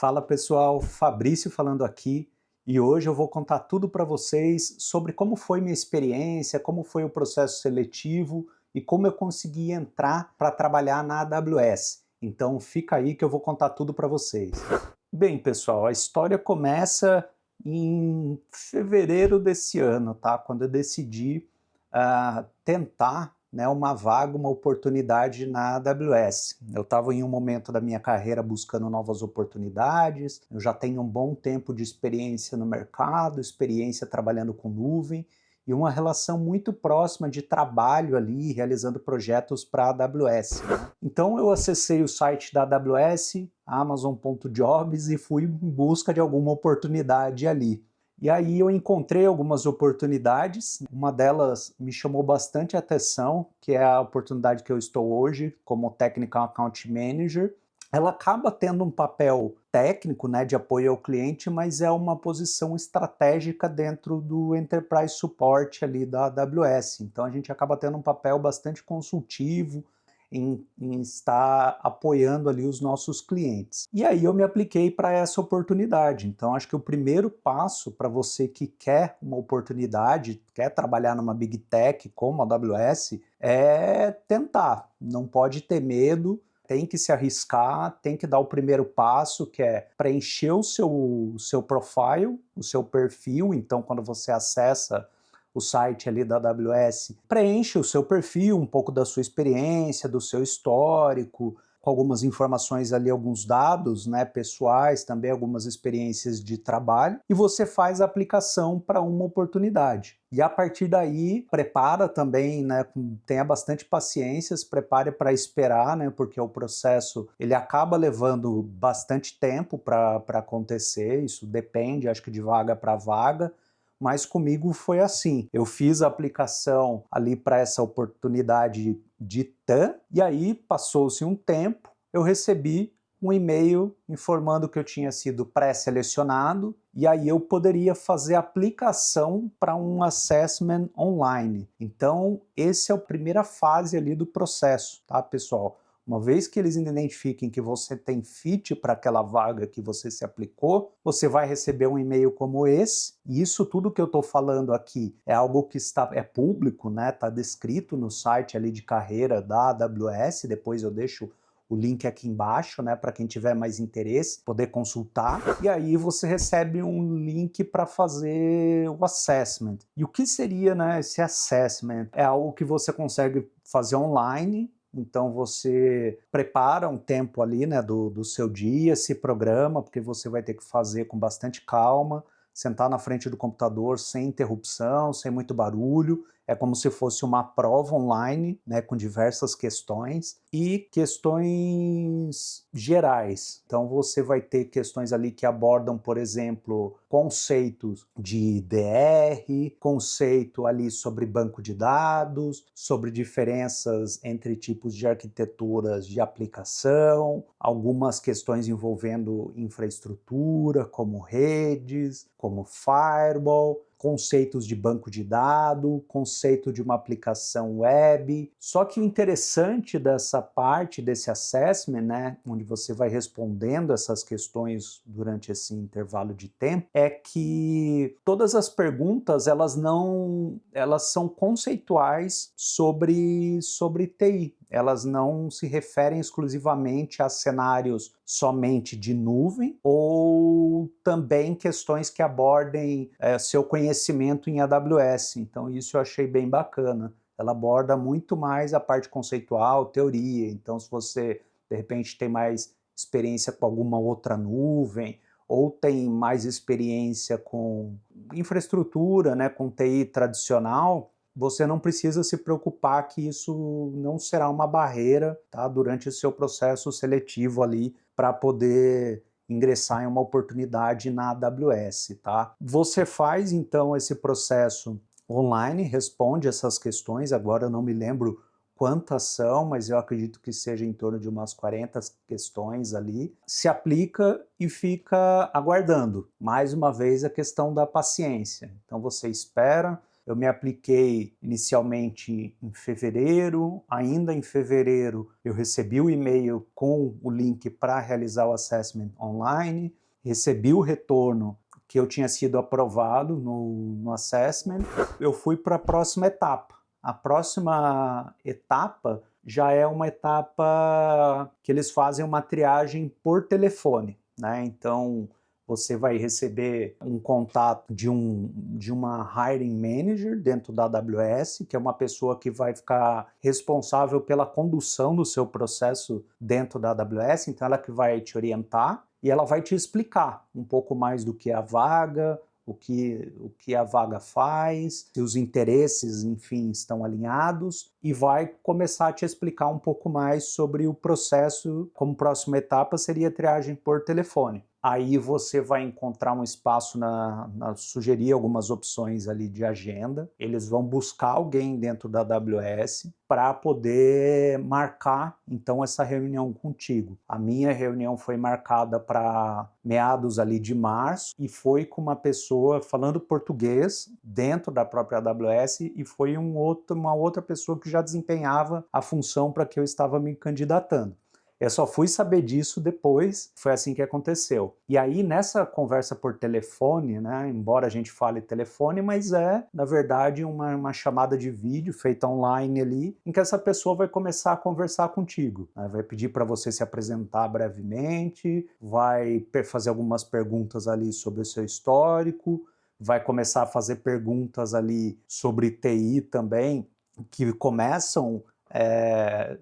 Fala pessoal, Fabrício falando aqui e hoje eu vou contar tudo para vocês sobre como foi minha experiência, como foi o processo seletivo e como eu consegui entrar para trabalhar na AWS. Então fica aí que eu vou contar tudo para vocês. Bem pessoal, a história começa em fevereiro desse ano, tá? Quando eu decidi tentar, né, uma vaga, uma oportunidade na AWS. Eu estava em um momento da minha carreira buscando novas oportunidades, eu já tenho um bom tempo de experiência no mercado, experiência trabalhando com nuvem, e uma relação muito próxima de trabalho ali, realizando projetos para a AWS. Né? Então eu acessei o site da AWS, amazon.jobs, e fui em busca de alguma oportunidade ali. E aí eu encontrei algumas oportunidades, uma delas me chamou bastante atenção, que é a oportunidade que eu estou hoje como Technical Account Manager. Ela acaba tendo um papel técnico, né, de apoio ao cliente, mas é uma posição estratégica dentro do Enterprise Support ali da AWS. Então a gente acaba tendo um papel bastante consultivo, em estar apoiando ali os nossos clientes. E aí eu me apliquei para essa oportunidade. Então acho que o primeiro passo para você que quer uma oportunidade, quer trabalhar numa Big Tech como a AWS, é tentar. Não pode ter medo, tem que se arriscar, tem que dar o primeiro passo, que é preencher o seu profile, o seu perfil. Então quando você acessa o site ali da AWS, preenche o seu perfil, um pouco da sua experiência, do seu histórico, com algumas informações ali, alguns dados, né, pessoais, também algumas experiências de trabalho, e você faz a aplicação para uma oportunidade. E a partir daí, prepara também, né, tenha bastante paciência, se prepare para esperar, né, porque o processo ele acaba levando bastante tempo para acontecer, isso depende, acho que de vaga para vaga, mas comigo foi assim. Eu fiz a aplicação ali para essa oportunidade de TAM, e aí passou-se um tempo, eu recebi um e-mail informando que eu tinha sido pré-selecionado, e aí eu poderia fazer a aplicação para um assessment online. Então, essa é a primeira fase ali do processo, tá, pessoal? Uma vez que eles identifiquem que você tem fit para aquela vaga que você se aplicou, você vai receber um e-mail como esse, e isso tudo que eu estou falando aqui é algo que é público, né? Está descrito no site ali de carreira da AWS, depois eu deixo o link aqui embaixo, né, para quem tiver mais interesse, poder consultar. E aí você recebe um link para fazer o assessment. E o que seria, né, esse assessment? É algo que você consegue fazer online. Então você prepara um tempo ali, né, do seu dia, se programa, porque você vai ter que fazer com bastante calma, sentar na frente do computador sem interrupção, sem muito barulho. É como se fosse uma prova online, né, com diversas questões e questões gerais. Então você vai ter questões ali que abordam, por exemplo, conceitos de DR, conceito ali sobre banco de dados, sobre diferenças entre tipos de arquiteturas de aplicação, algumas questões envolvendo infraestrutura, como redes, como firewall, conceitos de banco de dados, conceito de uma aplicação web. Só que o interessante dessa parte, desse assessment, né, onde você vai respondendo essas questões durante esse intervalo de tempo, é que todas as perguntas, elas são conceituais sobre TI. Elas não se referem exclusivamente a cenários somente de nuvem ou também questões que abordem seu conhecimento em AWS. Então isso eu achei bem bacana. Ela aborda muito mais a parte conceitual, teoria. Então se você, de repente, tem mais experiência com alguma outra nuvem ou tem mais experiência com infraestrutura, né, com TI tradicional, você não precisa se preocupar que isso não será uma barreira, tá, durante o seu processo seletivo ali para poder ingressar em uma oportunidade na AWS, tá? Você faz então esse processo online, responde essas questões, agora eu não me lembro quantas são, mas eu acredito que seja em torno de umas 40 questões ali, se aplica e fica aguardando. Mais uma vez a questão da paciência. Então você espera, Eu me apliquei inicialmente em fevereiro, ainda em fevereiro eu recebi o e-mail com o link para realizar o assessment online, recebi o retorno que eu tinha sido aprovado no assessment, eu fui para a próxima etapa. A próxima etapa já é uma etapa que eles fazem uma triagem por telefone, né? Então, você vai receber um contato de uma hiring manager dentro da AWS, que é uma pessoa que vai ficar responsável pela condução do seu processo dentro da AWS, então ela que vai te orientar e ela vai te explicar um pouco mais do que é a vaga, o que a vaga faz, se os interesses, enfim, estão alinhados, e vai começar a te explicar um pouco mais sobre o processo. Como próxima etapa seria a triagem por telefone. Aí você vai encontrar um espaço sugerir algumas opções ali de agenda. Eles vão buscar alguém dentro da AWS para poder marcar, então, essa reunião contigo. A minha reunião foi marcada para meados ali de março e foi com uma pessoa falando português dentro da própria AWS e foi uma outra pessoa que já desempenhava a função para que eu estava me candidatando. Eu só fui saber disso depois, foi assim que aconteceu. E aí, nessa conversa por telefone, né, embora a gente fale telefone, mas é, na verdade, uma chamada de vídeo feita online ali, em que essa pessoa vai começar a conversar contigo, né, vai pedir para você se apresentar brevemente, vai fazer algumas perguntas ali sobre o seu histórico, vai começar a fazer perguntas ali sobre TI também, que começam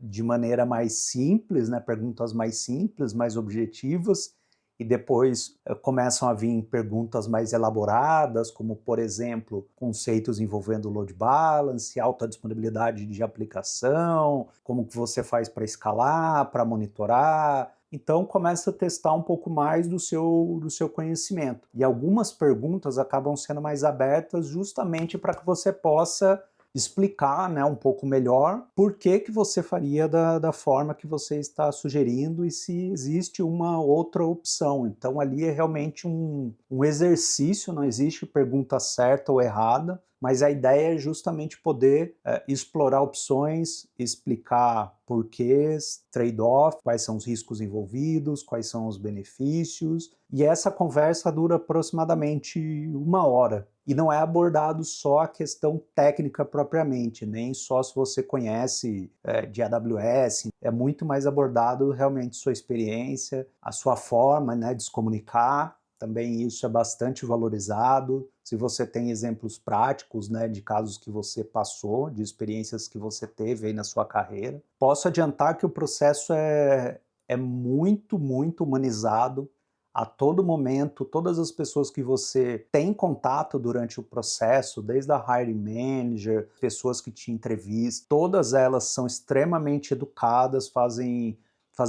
de maneira mais simples, né, perguntas mais simples, mais objetivas, e depois começam a vir perguntas mais elaboradas, como, por exemplo, conceitos envolvendo load balance, alta disponibilidade de aplicação, como que você faz para escalar, para monitorar. Então começa a testar um pouco mais do seu conhecimento. E algumas perguntas acabam sendo mais abertas justamente para que você possa explicar, né, um pouco melhor por que você faria da forma que você está sugerindo e se existe uma outra opção. Então ali é realmente um exercício, não existe pergunta certa ou errada, mas a ideia é justamente poder explorar opções, explicar porquês, trade-off, quais são os riscos envolvidos, quais são os benefícios, e essa conversa dura aproximadamente 1 hora. E não é abordado só a questão técnica propriamente, nem só se você conhece de AWS, é muito mais abordado realmente sua experiência, a sua forma, né, de se comunicar, também isso é bastante valorizado. Se você tem exemplos práticos, né, de casos que você passou, de experiências que você teve aí na sua carreira. Posso adiantar que o processo é muito, muito humanizado. A todo momento, todas as pessoas que você tem contato durante o processo, desde a hiring manager, pessoas que te entrevistam, todas elas são extremamente educadas, fazem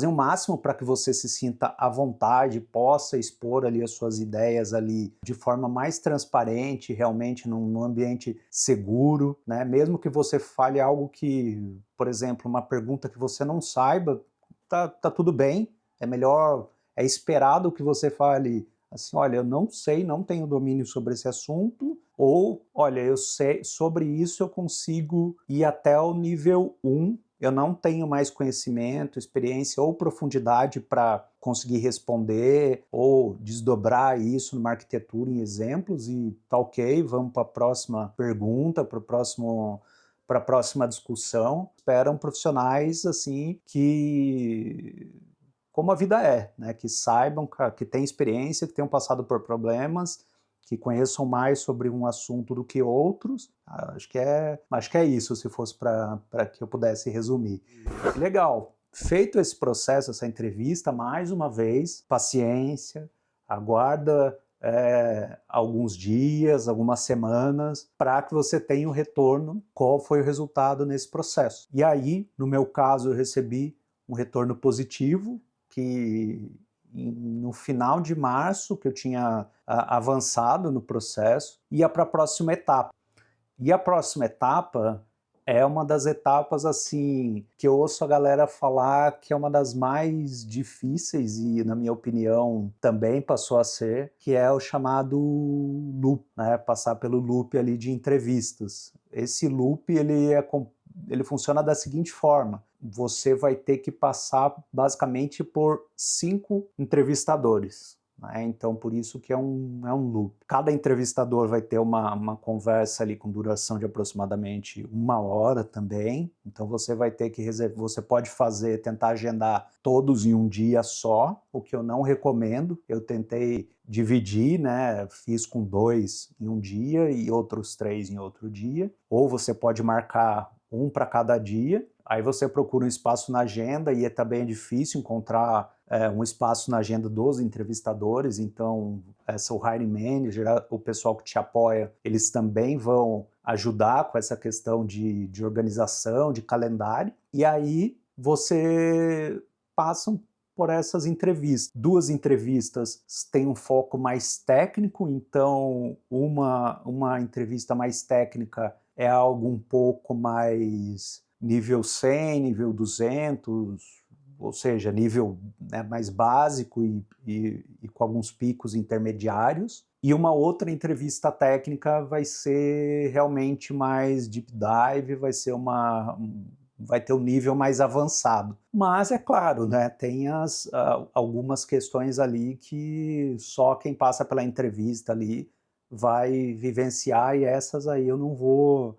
o máximo para que você se sinta à vontade, possa expor ali as suas ideias ali de forma mais transparente, realmente num ambiente seguro, né? Mesmo que você fale algo que, por exemplo, uma pergunta que você não saiba, tá tudo bem, é esperado que você fale assim, olha, eu não sei, não tenho domínio sobre esse assunto, ou, olha, eu sei, sobre isso eu consigo ir até o nível 1, eu não tenho mais conhecimento, experiência ou profundidade para conseguir responder ou desdobrar isso numa arquitetura em exemplos e tá ok, vamos para a próxima pergunta, para a próxima discussão. Esperam profissionais assim que, como a vida é, né, que saibam, que tenham experiência, que tenham passado por problemas, que conheçam mais sobre um assunto do que outros. Acho que é isso, se fosse para que eu pudesse resumir. Legal. Feito esse processo, essa entrevista, mais uma vez, paciência, aguarda alguns dias, algumas semanas, para que você tenha o retorno, qual foi o resultado nesse processo. E aí, no meu caso, eu recebi um retorno positivo, que no final de março, que eu tinha avançado no processo, ia para a próxima etapa. E a próxima etapa É uma das etapas, assim, que eu ouço a galera falar que é uma das mais difíceis e, na minha opinião, também passou a ser, que é o chamado loop, né? Passar pelo loop ali de entrevistas. Esse loop, ele funciona da seguinte forma: você vai ter que passar basicamente por 5 entrevistadores. Né? Então, por isso que é um loop. Cada entrevistador vai ter uma conversa ali com duração de aproximadamente 1 hora também. Então, você vai ter que reservar, você pode tentar agendar todos em um dia só, o que eu não recomendo. Eu tentei dividir, né? Fiz com 2 em um dia e outros 3 em outro dia. Ou você pode marcar um para cada dia. Aí você procura um espaço na agenda e também é difícil encontrar um espaço na agenda dos entrevistadores, então o hiring manager, o pessoal que te apoia, eles também vão ajudar com essa questão de organização, de calendário, e aí você passa por essas entrevistas. 2 entrevistas têm um foco mais técnico, então uma entrevista mais técnica é algo um pouco mais nível 100, nível 200, ou seja, nível, né, mais básico e com alguns picos intermediários. E uma outra entrevista técnica vai ser realmente mais deep dive, vai ter um nível mais avançado. Mas é claro, né, tem algumas questões ali que só quem passa pela entrevista ali vai vivenciar, e essas aí eu não vou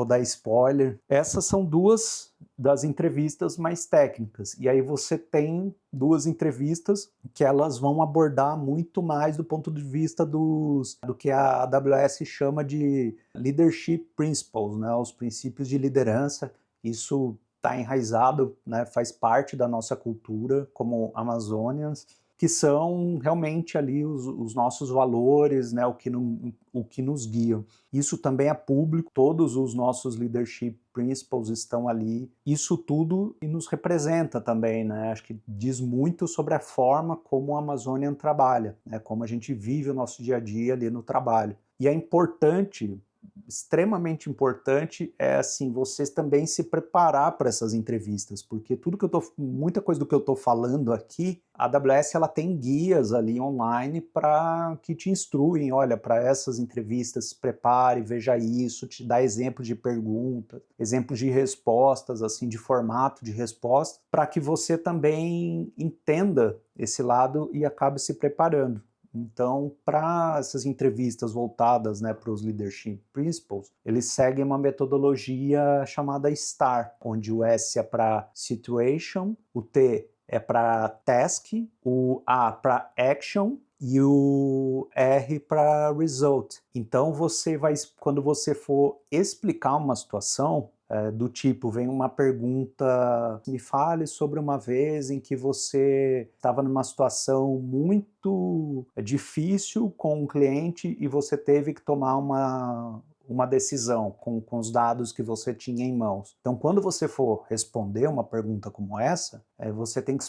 dar spoiler. Essas são 2 das entrevistas mais técnicas. E aí você tem 2 entrevistas que elas vão abordar muito mais do ponto de vista do que a AWS chama de Leadership Principles, né? Os princípios de liderança. Isso está enraizado, né? Faz parte da nossa cultura como Amazonians, que são realmente ali os nossos valores, né, o que nos guia. Isso também é público, todos os nossos leadership principles estão ali. Isso tudo nos representa também, né? Acho que diz muito sobre a forma como o Amazonian trabalha, né? Como a gente vive o nosso dia a dia ali no trabalho. E é importante, extremamente importante, assim, vocês também se preparar para essas entrevistas, porque muita coisa do que eu estou falando aqui, a AWS ela tem guias ali online para que te instruem, olha, para essas entrevistas, se prepare, veja isso, te dá exemplos de perguntas, exemplos de respostas, assim, de formato de resposta, para que você também entenda esse lado e acabe se preparando. Então, para essas entrevistas voltadas, né, para os Leadership Principles, eles seguem uma metodologia chamada STAR, onde o S é para Situation, o T é para Task, o A para Action e o R para Result. Então, quando você for explicar uma situação, do tipo, vem uma pergunta, me fale sobre uma vez em que você estava numa situação muito difícil com um cliente e você teve que tomar uma decisão com os dados que você tinha em mãos. Então, quando você for responder uma pergunta como essa, você tem que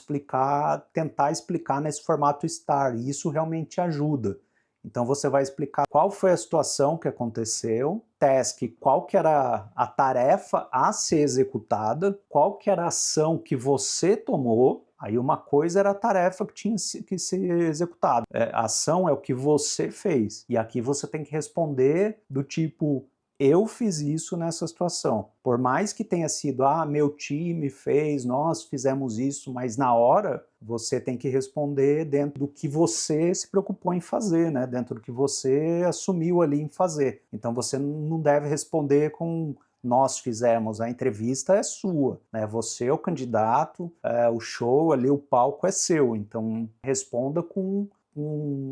tentar explicar nesse formato STAR, e isso realmente ajuda. Então você vai explicar qual foi a situação que aconteceu, task, qual que era a tarefa a ser executada, qual que era a ação que você tomou. Aí uma coisa era a tarefa que tinha que ser executada. A ação é o que você fez. E aqui você tem que responder do tipo, eu fiz isso nessa situação. Por mais que tenha sido, meu time fez, nós fizemos isso, mas na hora você tem que responder dentro do que você se preocupou em fazer, né? Dentro do que você assumiu ali em fazer. Então você não deve responder com nós fizemos, a entrevista é sua, né? Você é o candidato, o show ali, o palco é seu, então responda com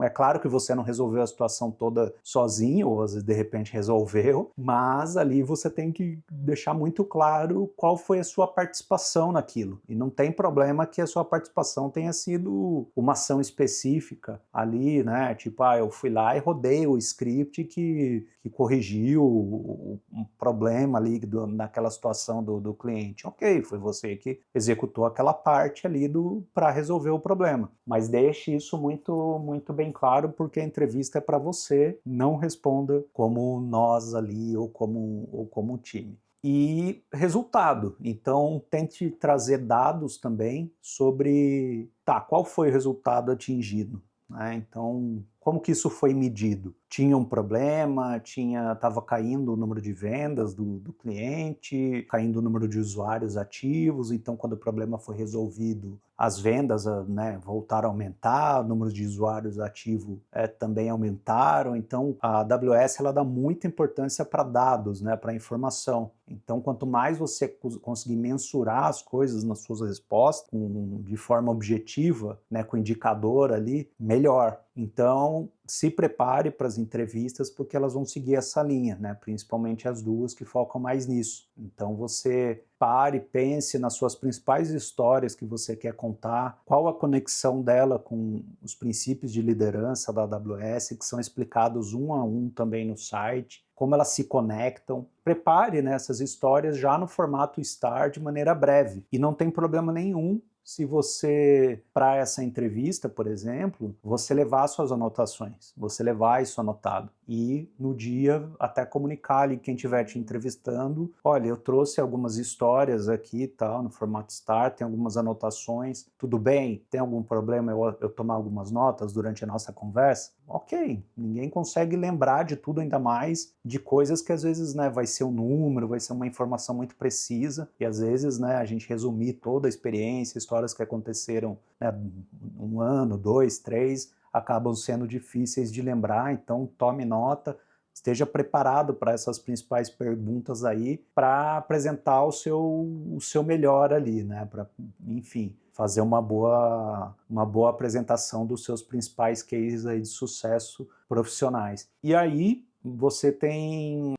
é claro que você não resolveu a situação toda sozinho, ou às vezes de repente resolveu, mas ali você tem que deixar muito claro qual foi a sua participação naquilo. E não tem problema que a sua participação tenha sido uma ação específica ali, né? Tipo, eu fui lá e rodei o script que corrigiu um problema ali naquela situação do cliente. Ok, foi você que executou aquela parte ali para resolver o problema. Mas deixe isso muito bem claro, porque a entrevista é para você, não responda como nós ali ou como time. e resultado. Então, tente trazer dados também sobre, tá, qual foi o resultado atingido, né? Então, como que isso foi medido? Tinha um problema, estava caindo o número de vendas do cliente, caindo o número de usuários ativos, então quando o problema foi resolvido, as vendas, né, voltaram a aumentar, o número de usuários ativos também aumentaram, então a AWS ela dá muita importância para dados, né, para informação. Então quanto mais você conseguir mensurar as coisas nas suas respostas, de forma objetiva, né, com indicador ali, melhor. Então, se prepare para as entrevistas, porque elas vão seguir essa linha, né? Principalmente as duas que focam mais nisso. Então, você pare, pense nas suas principais histórias que você quer contar, qual a conexão dela com os princípios de liderança da AWS, que são explicados um a um também no site, como elas se conectam. Prepare, né, essas histórias já no formato STAR de maneira breve. E não tem problema nenhum se você, para essa entrevista, por exemplo, você levar suas anotações, você levar isso anotado e no dia até comunicar ali quem estiver te entrevistando, olha, eu trouxe algumas histórias aqui e tal, no formato STAR, tem algumas anotações, tudo bem? Tem algum problema eu tomar algumas notas durante a nossa conversa? Ok, ninguém consegue lembrar de tudo, ainda mais de coisas que às vezes, né, vai ser um número, vai ser uma informação muito precisa, e às vezes, né, a gente resumir toda a experiência, histórias que aconteceram, né, um ano, 2, 3, acabam sendo difíceis de lembrar, então tome nota, esteja preparado para essas principais perguntas aí, para apresentar o seu melhor ali, né, para, enfim, fazer uma boa apresentação dos seus principais cases aí de sucesso profissionais. E aí você tem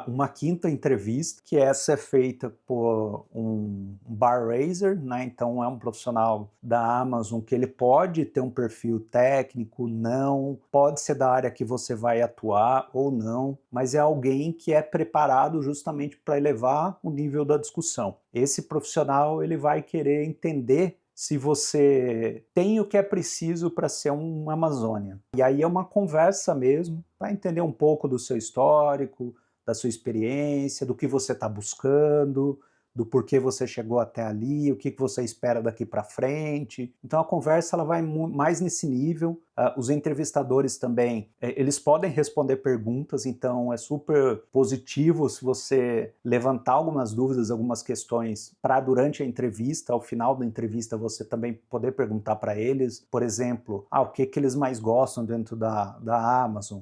uma quinta entrevista, que essa é feita por um bar raiser, né? Então é um profissional da Amazon que ele pode ter um perfil técnico, não, pode ser da área que você vai atuar ou não, mas é alguém que é preparado justamente para elevar o nível da discussão. Esse profissional ele vai querer entender se você tem o que é preciso para ser um Amazônia. E aí é uma conversa mesmo, para entender um pouco do seu histórico, da sua experiência, do que você está buscando, do porquê você chegou até ali, o que você espera daqui para frente. Então a conversa ela vai mais nesse nível. Os entrevistadores também, eles podem responder perguntas, então é super positivo se você levantar algumas dúvidas, algumas questões para durante a entrevista, ao final da entrevista você também poder perguntar para eles, por exemplo, o que eles mais gostam dentro da Amazon,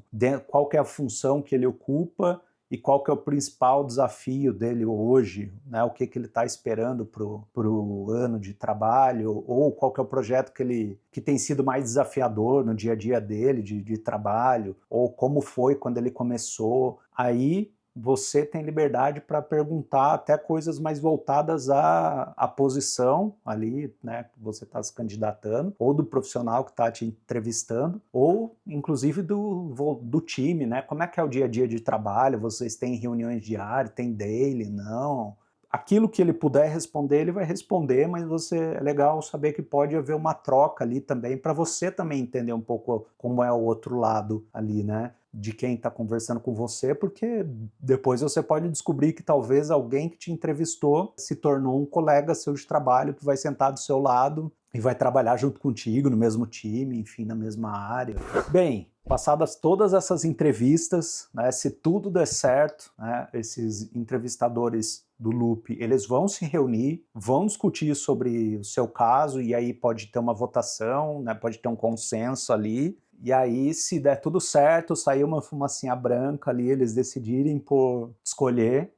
qual que é a função que ele ocupa, e qual que é o principal desafio dele hoje, né? O que ele está esperando para o ano de trabalho, ou qual que é o projeto que tem sido mais desafiador no dia a dia dele, de trabalho, ou como foi quando ele começou. Aí você tem liberdade para perguntar até coisas mais voltadas à posição ali, né, que você está se candidatando, ou do profissional que está te entrevistando, ou inclusive do time, né, como é que é o dia a dia de trabalho, vocês têm reuniões diárias, tem daily, não... Aquilo que ele puder responder, ele vai responder, mas é legal saber que pode haver uma troca ali também, para você também entender um pouco como é o outro lado ali, né? De quem está conversando com você, porque depois você pode descobrir que talvez alguém que te entrevistou se tornou um colega seu de trabalho que vai sentar do seu lado e vai trabalhar junto contigo no mesmo time, enfim, na mesma área. Bem, passadas todas essas entrevistas, né, se tudo der certo, né, esses entrevistadores do Loop, eles vão se reunir, vão discutir sobre o seu caso, e aí pode ter uma votação, né, pode ter um consenso ali, e aí se der tudo certo, sair uma fumacinha branca ali, eles decidirem por escolher,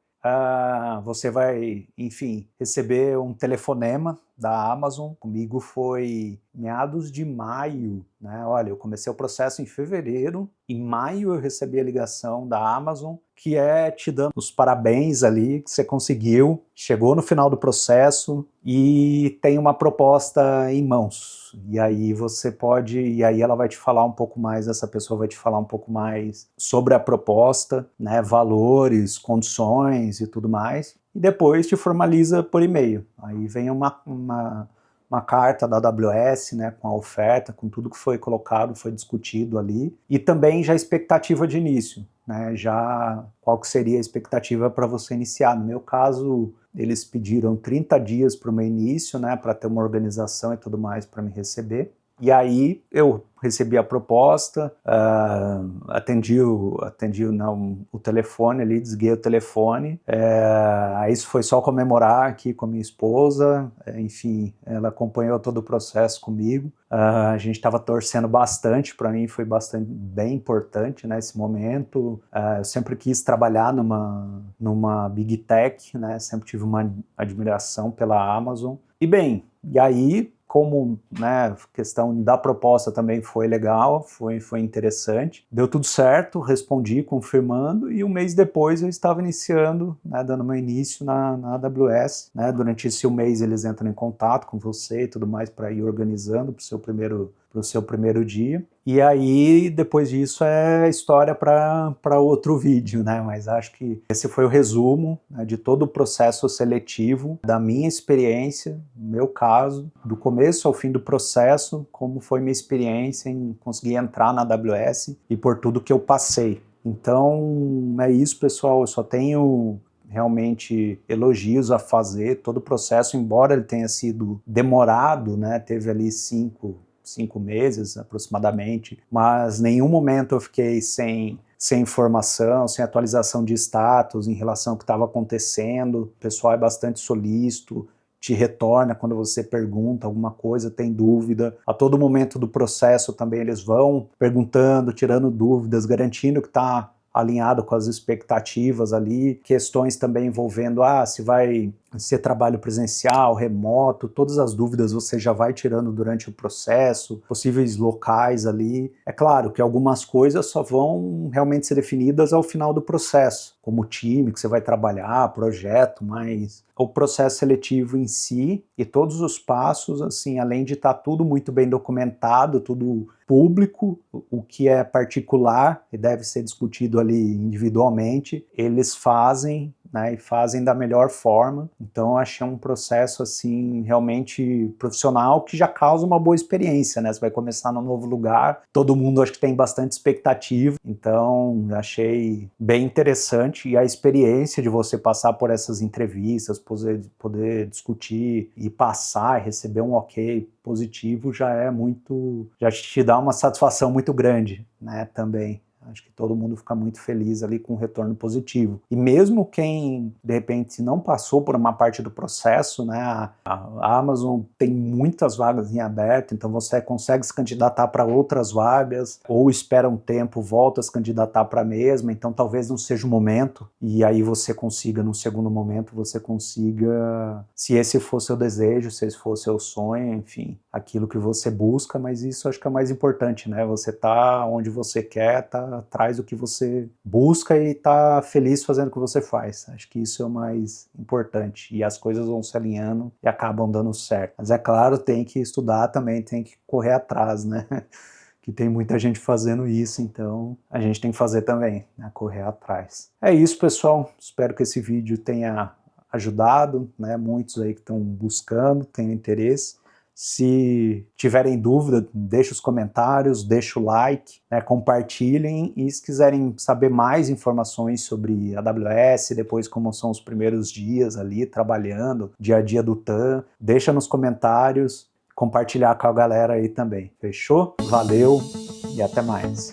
você vai, enfim, receber um telefonema da Amazon. Comigo foi meados de maio, né? Olha, eu comecei o processo em fevereiro, em maio eu recebi a ligação da Amazon, que é te dando os parabéns ali, que você conseguiu, chegou no final do processo e tem uma proposta em mãos. E aí e aí ela vai te falar um pouco mais, essa pessoa vai te falar um pouco mais sobre a proposta, né, valores, condições e tudo mais, e depois te formaliza por e-mail. Aí vem uma uma carta da AWS, né, com a oferta, com tudo que foi colocado, foi discutido ali, e também já a expectativa de início, né, já qual que seria a expectativa para você iniciar. No meu caso, eles pediram 30 dias para o meu início, né, para ter uma organização e tudo mais para me receber. E aí eu recebi a proposta, atendi o telefone ali, desliguei o telefone. Isso foi só comemorar aqui com a minha esposa, enfim, ela acompanhou todo o processo comigo. A gente estava torcendo bastante, para mim foi bem importante, né, esse momento. Eu sempre quis trabalhar numa Big Tech, né, sempre tive uma admiração pela Amazon. E aí, como, né, questão da proposta também foi legal, foi interessante, deu tudo certo, respondi confirmando, e um mês depois eu estava iniciando, né, dando meu início na AWS, né, durante esse mês eles entram em contato com você e tudo mais para ir organizando para o seu primeiro dia. E aí, depois disso, é história para outro vídeo, né? Mas acho que esse foi o resumo, né, de todo o processo seletivo, da minha experiência, no meu caso, do começo ao fim do processo, como foi minha experiência em conseguir entrar na AWS e por tudo que eu passei. Então, é isso, pessoal. Eu só tenho realmente elogios a fazer. Todo o processo, embora ele tenha sido demorado, né? Teve ali 5 meses aproximadamente, mas nenhum momento eu fiquei sem informação, sem atualização de status em relação ao que estava acontecendo. O pessoal é bastante solícito, te retorna quando você pergunta alguma coisa, tem dúvida. A todo momento do processo também eles vão perguntando, tirando dúvidas, garantindo que está alinhado com as expectativas ali, questões também envolvendo se vai ser trabalho presencial, remoto, todas as dúvidas você já vai tirando durante o processo, possíveis locais ali. É claro que algumas coisas só vão realmente ser definidas ao final do processo, como o time que você vai trabalhar, projeto, mas o processo seletivo em si e todos os passos, assim, além de estar tudo muito bem documentado, tudo público, o que é particular e deve ser discutido ali individualmente, eles fazem, né, e fazem da melhor forma. Então eu achei um processo assim realmente profissional que já causa uma boa experiência, né? Você vai começar num novo lugar, todo mundo acho que tem bastante expectativa, então eu achei bem interessante, e a experiência de você passar por essas entrevistas, poder discutir e passar e receber um ok positivo já te dá uma satisfação muito grande, né, também. Acho que todo mundo fica muito feliz ali com o retorno positivo. E mesmo quem, de repente, não passou por uma parte do processo, né, a Amazon tem muitas vagas em aberto, então você consegue se candidatar para outras vagas, ou espera um tempo, volta a se candidatar para a mesma, então talvez não seja o momento, e aí você consiga, num segundo momento, você consiga, se esse for seu desejo, se esse for seu sonho, enfim, aquilo que você busca, mas isso acho que é o mais importante, né, você tá onde você quer, tá atrás do que você busca e tá feliz fazendo o que você faz. Acho que isso é o mais importante. E as coisas vão se alinhando e acabam dando certo. Mas é claro, tem que estudar também, tem que correr atrás, né? Que tem muita gente fazendo isso, então a gente tem que fazer também, né? Correr atrás. É isso, pessoal. Espero que esse vídeo tenha ajudado, né? Muitos aí que estão buscando, têm interesse. Se tiverem dúvida, deixe os comentários, deixe o like, né, compartilhem, e se quiserem saber mais informações sobre a AWS, depois como são os primeiros dias ali trabalhando, dia a dia do TAM, deixa nos comentários, compartilhar com a galera aí também. Fechou? Valeu e até mais!